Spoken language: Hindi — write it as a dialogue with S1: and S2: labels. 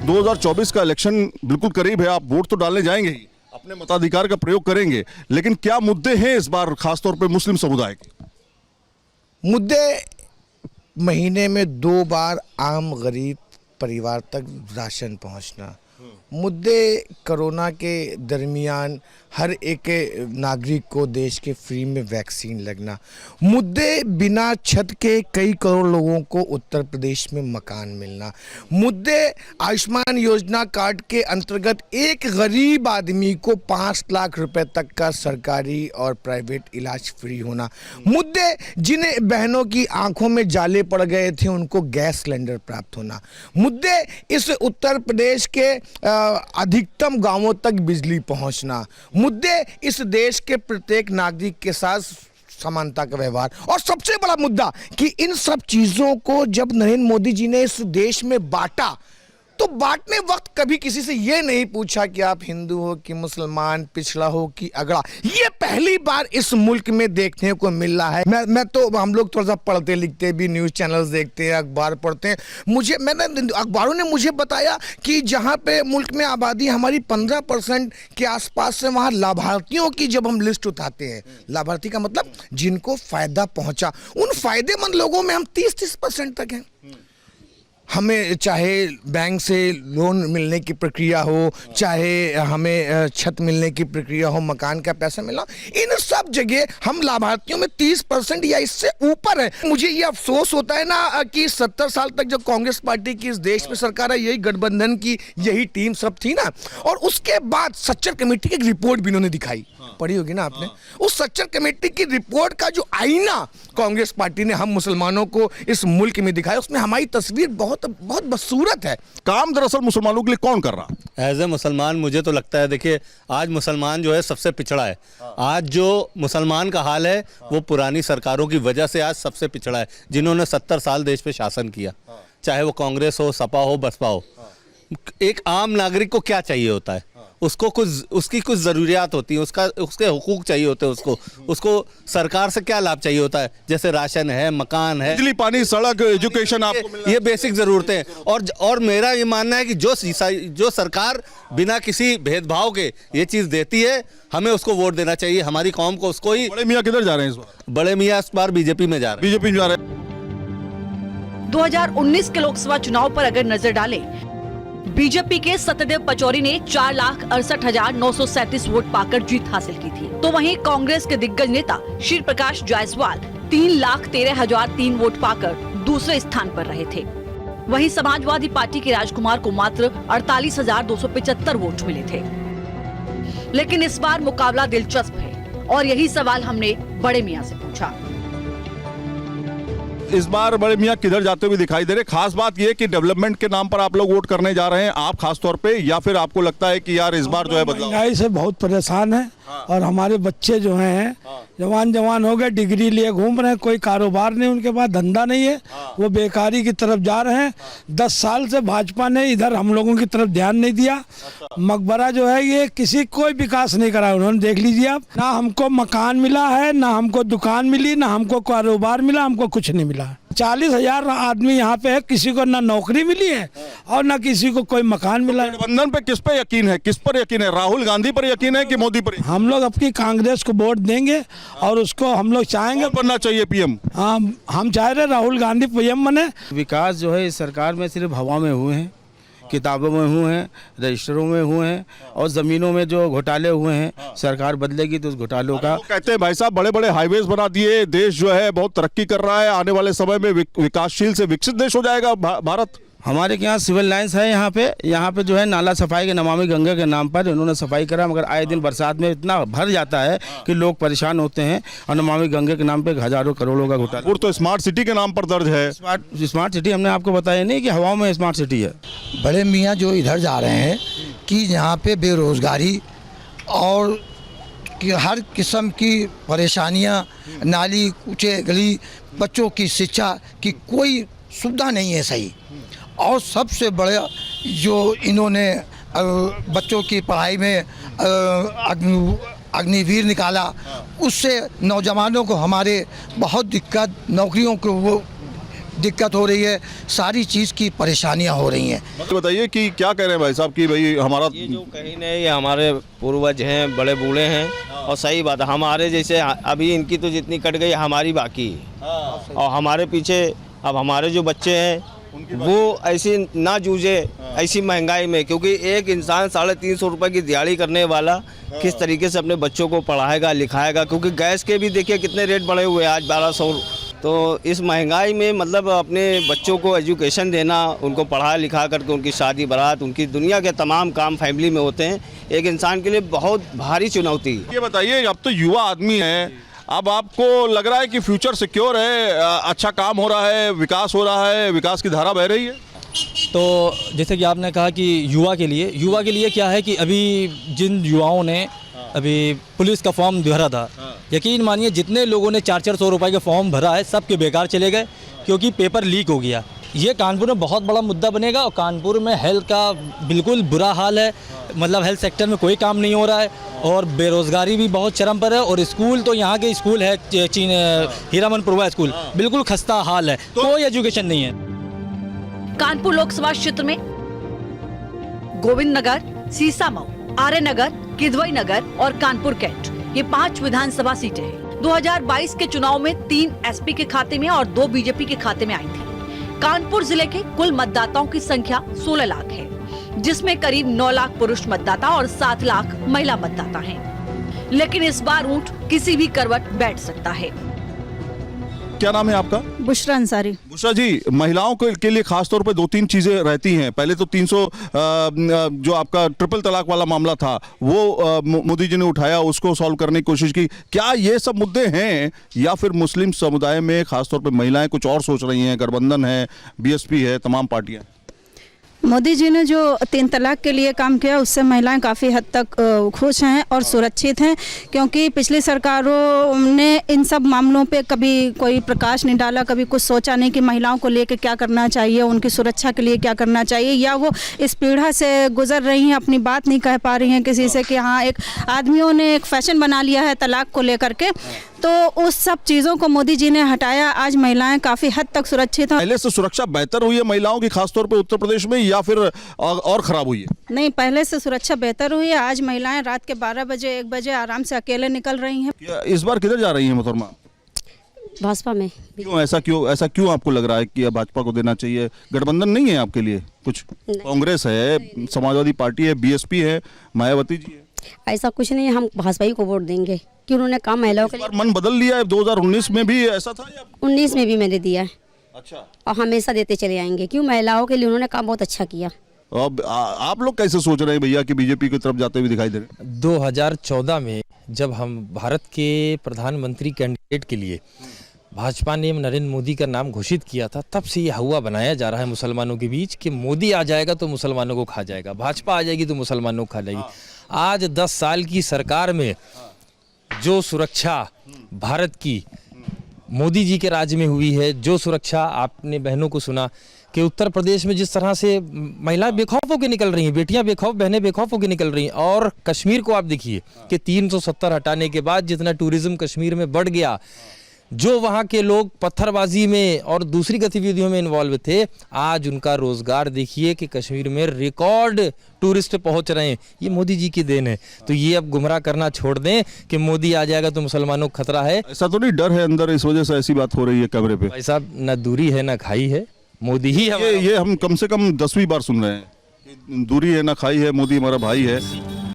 S1: 2024 का इलेक्शन बिल्कुल करीब है, आप वोट तो डालने जाएंगे ही, अपने मताधिकार का प्रयोग करेंगे, लेकिन क्या मुद्दे हैं इस बार खासतौर पे मुस्लिम समुदाय के?
S2: मुद्दे महीने में 2 बार आम गरीब परिवार तक राशन पहुंचना, मुद्दे कोरोना के दरमियान हर एक नागरिक को देश के फ्री में वैक्सीन लगना, मुद्दे बिना छत के कई करोड़ लोगों को उत्तर प्रदेश में मकान मिलना, मुद्दे आयुष्मान योजना कार्ड के अंतर्गत एक गरीब आदमी को 5 लाख रुपए तक का सरकारी और प्राइवेट इलाज फ्री होना, मुद्दे जिन्हें बहनों की आंखों में जाले पड़ गए थे उनको गैस सिलेंडर प्राप्त होना, मुद्दे इस उत्तर प्रदेश के अधिकतम गांवों तक बिजली पहुंचना, मुद्दे इस देश के प्रत्येक नागरिक के साथ समानता का व्यवहार, और सबसे बड़ा मुद्दा कि इन सब चीजों को जब नरेंद्र मोदी जी ने इस देश में बांटा तो बांटने वक्त कभी किसी से यह नहीं पूछा कि आप हिंदू हो कि मुसलमान, पिछड़ा हो कि अगड़ा। ये पहली बार इस मुल्क में देखने को मिल रहा है। मैं तो हम लोग थोड़ा सा पढ़ते लिखते भी, न्यूज़ चैनल्स देखते हैं, अखबार पढ़ते हैं, मैंने अखबारों ने मुझे बताया कि जहाँ पे मुल्क में आबादी हमारी 15% के आसपास से, वहाँ लाभार्थियों की जब हम लिस्ट उठाते हैं, लाभार्थी का मतलब जिनको फायदा पहुँचा, उन फायदेमंद लोगों में हम 30% तक हैं। हमें चाहे बैंक से लोन मिलने की प्रक्रिया हो, चाहे हमें छत मिलने की प्रक्रिया हो, मकान का पैसा मिलना, इन सब जगह हम लाभार्थियों में 30% या इससे ऊपर है। मुझे ये अफसोस होता है ना कि 70 साल तक जो कांग्रेस पार्टी की इस देश में सरकार है, यही गठबंधन की यही टीम सब थी ना, और उसके बाद सच्चर कमेटी की एक रिपोर्ट भी इन्होंने दिखाई, पढ़ी होगी ना आपने। उस सच्चर कमेटी की रिपोर्ट का जो आईना कांग्रेस पार्टी ने हम मुसलमानों को इस मुल्क में दिखाया, उसमें हमारी तस्वीर बहुत बहुत बदसूरत है।
S1: काम दरअसल मुसलमानों के लिए कौन कर रहा है?
S3: एज ए मुसलमान मुझे तो लगता है, देखिए आज मुसलमान जो है सबसे पिछड़ा है। आज जो मुसलमान का हाल है वो पुरानी सरकारों की वजह से आज सबसे पिछड़ा है, जिन्होंने 70 साल देश पे शासन किया, चाहे वो कांग्रेस हो, सपा हो, बसपा हो। एक आम नागरिक को क्या चाहिए होता है? उसको उसकी कुछ ज़रूरियात होती है, उसके हुकूक चाहिए होते हैं, उसको सरकार से क्या लाभ चाहिए होता है, जैसे राशन है, मकान है,
S1: बिजली, पानी, सड़क, एजुकेशन, आपको
S3: ये बेसिक ज़रूरतें। और मेरा ये मानना है कि जो सरकार बिना किसी भेदभाव के ये चीज़ देती है, हमें उसको वोट देना चाहिए, हमारी कौम को उसको ही।
S1: बड़े मियाँ किधर जा रहे हैं इस बार?
S3: बड़े मियाँ इस बार बीजेपी में जा रहे हैं।
S1: बीजेपी में जा रहे हैं।
S4: 2019 के लोकसभा चुनाव पर अगर नजर डालें, बीजेपी के सत्यदेव पचौरी ने 4,68,937 वोट पाकर जीत हासिल की थी, तो वहीं कांग्रेस के दिग्गज नेता श्री प्रकाश जायसवाल 3,13,003 वोट पाकर दूसरे स्थान पर रहे थे। वहीं समाजवादी पार्टी के राजकुमार को मात्र 48,275 वोट मिले थे। लेकिन इस बार मुकाबला दिलचस्प है और यही सवाल हमने बड़े मियाँ से पूछा।
S1: इस बार बड़े मियाँ किधर जाते हुए दिखाई दे रहे? खास बात यह कि डेवलपमेंट के नाम पर आप लोग वोट करने जा रहे हैं, आप खास तौर पे, या फिर आपको लगता है कि यार इस बार जो है बदलाव?
S5: महंगाई से बहुत परेशान है और हमारे बच्चे जो हैं जवान हो गए, डिग्री लिए घूम रहे हैं, कोई कारोबार नहीं, उनके पास धंधा नहीं है, वो बेकारी की तरफ जा रहे हैं। 10 साल से भाजपा ने इधर हम लोगों की तरफ ध्यान नहीं दिया। मकबरा जो है ये किसी कोई विकास नहीं करा उन्होंने, देख लीजिए आप, ना हमको मकान मिला है, ना हमको दुकान मिली, ना हमको कारोबार मिला, हमको कुछ नहीं मिला। 40,000 आदमी यहाँ पे है, किसी को ना नौकरी मिली है और ना किसी को कोई मकान मिला है।
S1: गठबंधन पे किस पे यकीन है, किस पर यकीन है? राहुल गांधी पर यकीन है कि मोदी पर?
S5: हम लोग अपनी कांग्रेस को वोट देंगे और उसको हम लोग चाहेंगे
S1: बनना चाहिए पीएम।
S5: हम चाह रहे राहुल गांधी पीएम बने।
S6: विकास जो है इस सरकार में सिर्फ हवा में हुए हैं, किताबों में हुए हैं, रजिस्टरों में हुए हैं, और ज़मीनों में जो घोटाले हुए हैं, सरकार बदलेगी तो उस घोटालों का।
S1: कहते हैं भाई साहब बड़े बड़े हाईवेज बना दिए, देश जो है बहुत तरक्की कर रहा है, आने वाले समय में विकासशील से विकसित देश हो जाएगा भारत।
S6: हमारे यहाँ सिविल लाइन्स है, यहाँ पे जो है नाला सफाई के नमामि गंगा के नाम पर इन्होंने सफाई करा, मगर आए दिन बरसात में इतना भर जाता है कि लोग परेशान होते हैं, और नमामि गंगे के नाम पे हजारों करोड़ों का घोटाला।
S1: तो स्मार्ट सिटी के नाम पर दर्ज है।
S6: स्मार्ट सिटी हमने आपको बताया नहीं कि हवाओं में स्मार्ट सिटी है।
S2: बड़े मियाँ जो इधर जा रहे हैं कि यहाँ पे बेरोजगारी और कि हर किस्म की परेशानियाँ, नाली, कूचे, गली, बच्चों की शिक्षा की कोई सुविधा नहीं है सही, और सबसे बड़ा जो इन्होंने बच्चों की पढ़ाई में अग्निवीर निकाला, उससे नौजवानों को हमारे बहुत दिक्कत, नौकरियों को वो
S7: दिक्कत हो रही है, सारी चीज़ की परेशानियां हो रही हैं।
S1: तो बताइए कि क्या कह रहे हैं भाई साहब कि भाई हमारा
S8: ये जो कहीं नहीं, ये हमारे पूर्वज हैं, बड़े बूढ़े हैं, और सही बात है, हमारे जैसे अभी इनकी तो जितनी कट गई हमारी बाकी है, और हमारे पीछे अब हमारे जो बच्चे हैं वो ऐसी ना जूझे ऐसी महंगाई में, क्योंकि एक इंसान 350 रुपये की दिहाड़ी करने वाला किस तरीके से अपने बच्चों को पढ़ाएगा लिखाएगा, क्योंकि गैस के भी देखिए कितने रेट बढ़े हुए हैं आज 1200। तो इस महंगाई में मतलब अपने बच्चों को एजुकेशन देना, उनको पढ़ा लिखा करके उनकी शादी बारात, उनकी दुनिया के तमाम काम फैमिली में होते हैं, एक इंसान के लिए बहुत भारी चुनौती।
S1: ये बताइए, अब तो युवा आदमी है, अब आपको लग रहा है कि फ्यूचर सिक्योर है, अच्छा काम हो रहा है, विकास हो रहा है, विकास की धारा बह रही है?
S9: तो जैसे कि आपने कहा कि युवा के लिए क्या है कि अभी जिन युवाओं ने अभी पुलिस का फॉर्म भरा था, यकीन मानिए जितने लोगों ने 400 रुपये का फॉर्म भरा है सब के बेकार चले गए, क्योंकि पेपर लीक हो गया। ये कानपुर में बहुत बड़ा मुद्दा बनेगा, और कानपुर में हेल्थ का बिल्कुल बुरा हाल है, मतलब हेल्थ सेक्टर में कोई काम नहीं हो रहा है, और बेरोज़गारी भी बहुत चरम पर है, और स्कूल तो यहाँ के स्कूल है हीरामन पूर्वा स्कूल, बिल्कुल खस्ता हाल है, कोई एजुकेशन नहीं है।
S4: कानपुर लोकसभा क्षेत्र में गोविंद नगर, सीसामऊ, आर्य नगर, किदवई नगर और कानपुर कैंट, ये 5 विधानसभा सीटें हैं। 2022 के चुनाव में 3 एसपी के खाते में और 2 बीजेपी के खाते में आई थी। कानपुर जिले के कुल मतदाताओं की संख्या 16 लाख है, जिसमें करीब 9 लाख पुरुष मतदाता और 7 लाख महिला मतदाता हैं। लेकिन इस बार ऊंट किसी भी करवट बैठ सकता है।
S1: क्या नाम है आपका?
S10: बुशरा अंसारी।
S1: बुशरा जी, महिलाओं के लिए खास तौर पे 2-3 चीजें रहती हैं। पहले तो 300 जो आपका ट्रिपल तलाक वाला मामला था वो मोदी जी ने उठाया, उसको सॉल्व करने की कोशिश की। क्या ये सब मुद्दे हैं, या फिर मुस्लिम समुदाय में खास तौर पे महिलाएं कुछ और सोच रही हैं? गठबंधन है, बीएसपी है, तमाम पार्टियां।
S10: मोदी जी ने जो 3 तलाक के लिए काम किया उससे महिलाएं काफ़ी हद तक खुश हैं और सुरक्षित हैं, क्योंकि पिछली सरकारों ने इन सब मामलों पे कभी कोई प्रकाश नहीं डाला, कभी कुछ सोचा नहीं कि महिलाओं को लेकर क्या करना चाहिए, उनकी सुरक्षा के लिए क्या करना चाहिए, या वो इस पीढ़ा से गुजर रही हैं, अपनी बात नहीं कह पा रही हैं किसी से कि हाँ, एक आदमियों ने एक फैशन बना लिया है तलाक को लेकर के। तो उस सब चीज़ों को मोदी जी ने हटाया, आज महिलाएं काफ़ी हद तक सुरक्षित हैं।
S1: पहले से सुरक्षा बेहतर हुई है महिलाओं की, खासतौर पे उत्तर प्रदेश में, या फिर और खराब हुई है?
S10: नहीं, पहले से सुरक्षा बेहतर हुई है। आज महिलाएं रात के 12 बजे 1 बजे आराम से अकेले निकल रही हैं।
S1: इस बार किधर जा रही है मोहतरमा?
S10: भाजपा में।
S1: क्यों ऐसा क्यों आपको लग रहा है कि भाजपा को देना चाहिए? गठबंधन नहीं है आपके लिए कुछ? कांग्रेस है, समाजवादी पार्टी है, बीएसपी है, मायावती जी है।
S10: ऐसा कुछ नहीं, हम भाजपा ही को वोट देंगे कि उन्होंने काम महिलाओं के लिए।
S1: मन बदल लिया है? 2019 में भी ऐसा था या
S10: 19 में भी मैंने दिया है।
S1: अच्छा।
S10: और हमेशा देते चले आएंगे, क्यों महिलाओं के लिए उन्होंने काम बहुत अच्छा किया।
S1: अब आप लोग कैसे सोच रहे हैं भैया कि बीजेपी की तरफ जाते हुए दिखाई दे रहे हैं?
S11: 2014 में जब हम भारत के प्रधानमंत्री कैंडिडेट के लिए भाजपा ने नरेंद्र मोदी का नाम घोषित किया था, तब से ये हवा बनाया जा रहा है मुसलमानों के बीच कि मोदी आ जाएगा तो मुसलमानों को खा जाएगा, भाजपा आ जाएगी तो मुसलमानों को खा जाएगी। आज 10 साल की सरकार में जो सुरक्षा भारत की मोदी जी के राज्य में हुई है, जो सुरक्षा आपने बहनों को सुना कि उत्तर प्रदेश में जिस तरह से महिलाएं बेखौफ होकर निकल रही हैं, बेटियां बेखौफ, बहनें बेखौफ होकर निकल रही हैं, और कश्मीर को आप देखिए कि 370 हटाने के बाद जितना टूरिज्म कश्मीर में बढ़ गया, जो वहाँ के लोग पत्थरबाजी में और दूसरी गतिविधियों में इन्वॉल्व थे, आज उनका रोजगार देखिए कि कश्मीर में रिकॉर्ड टूरिस्ट पहुँच रहे हैं। ये मोदी जी की देन है। तो ये अब गुमराह करना छोड़ दें कि मोदी आ जाएगा तो मुसलमानों को खतरा है।
S1: ऐसा तो नहीं डर है अंदर, इस वजह से ऐसी बात हो रही है कैमरे पे?
S11: भाई साहब, ना दूरी है ना खाई है, मोदी ही है।
S1: ये हम कम से कम 10वीं बार सुन रहे हैं, दूरी है ना खाई है, मोदी हमारा भाई है।